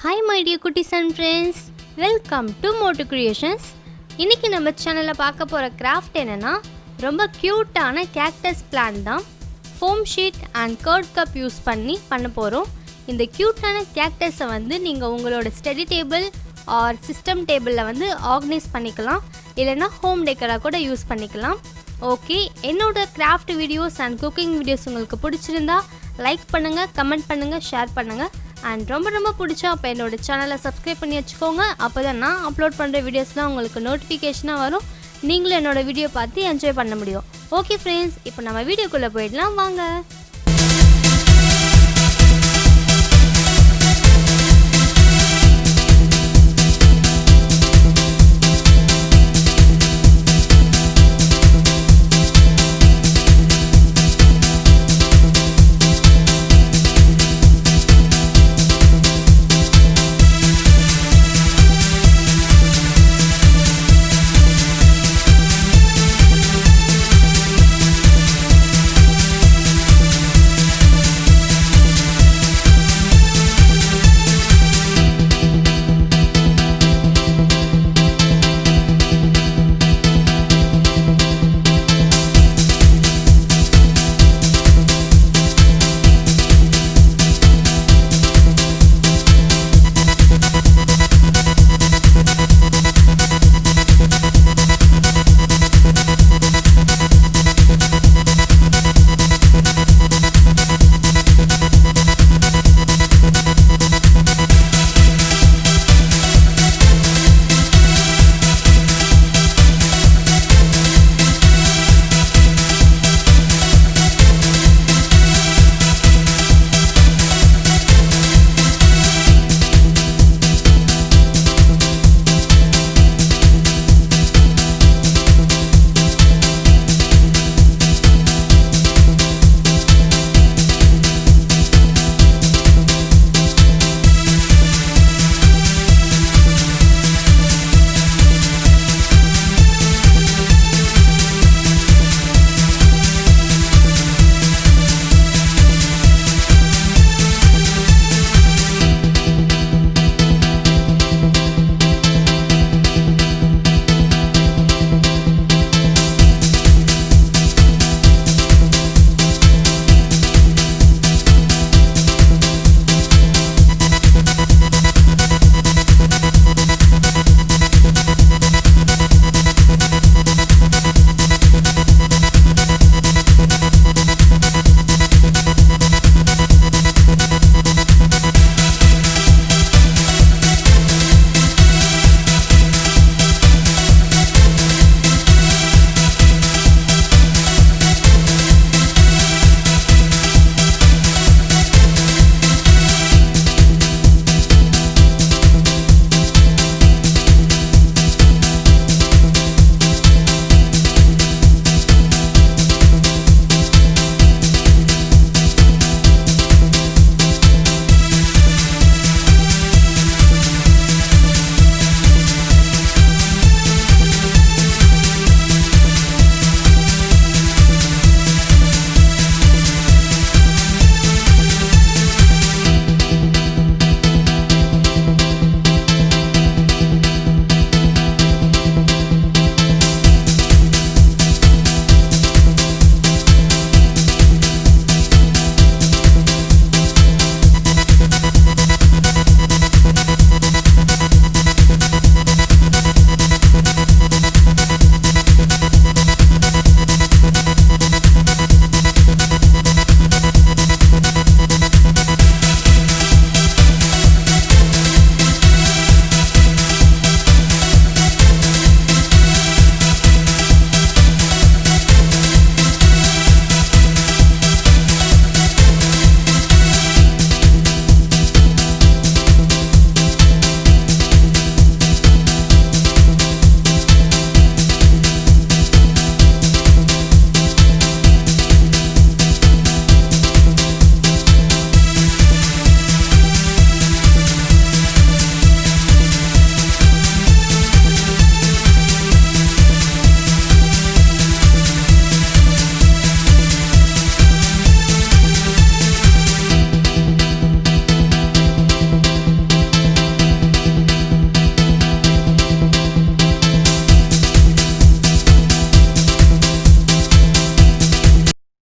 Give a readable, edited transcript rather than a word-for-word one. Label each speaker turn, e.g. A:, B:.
A: Hi my dear cuties and friends, welcome to MOTU Creations. இன்னைக்கு நம்ம சேனல்ல பார்க்க போற கிராஃப்ட் என்னன்னா ரொம்ப கியூட்டான cactus plant தான். foam sheet and curd cup use பண்ண போறோம். இந்த கியூட்டான cactus வந்து நீங்க உங்களோட ஸ்டடி டேபிள் ஆர் சிஸ்டம் டேபிள்ல வந்து ஆர்கனைஸ் பண்ணிக்கலாம். இல்லனா ஹோம் டெக்கரா கூட யூஸ் பண்ணிக்கலாம். ஓகே, என்னோட craft videos and cooking videos உங்களுக்கு பிடிச்சிருந்தா லைக் பண்ணுங்க, கமெண்ட் பண்ணுங்க, ஷேர் பண்ணுங்க. அண்ட் ரொம்ப பிடிச்சா அப்போ என்னோட சேனலை சப்ஸ்கிரைப் பண்ணி வச்சுக்கோங்க. அப்போ தான் நான் அப்லோட் பண்ணுற வீடியோஸ்லாம் உங்களுக்கு நோட்டிஃபிகேஷனாக வரும். நீங்களும் என்னோடய வீடியோ பார்த்து என்ஜாய் பண்ண முடியும். ஓகே ஃப்ரெண்ட்ஸ், இப்போ நம்ம வீடியோக்குள்ளே போயிடலாம் வாங்க.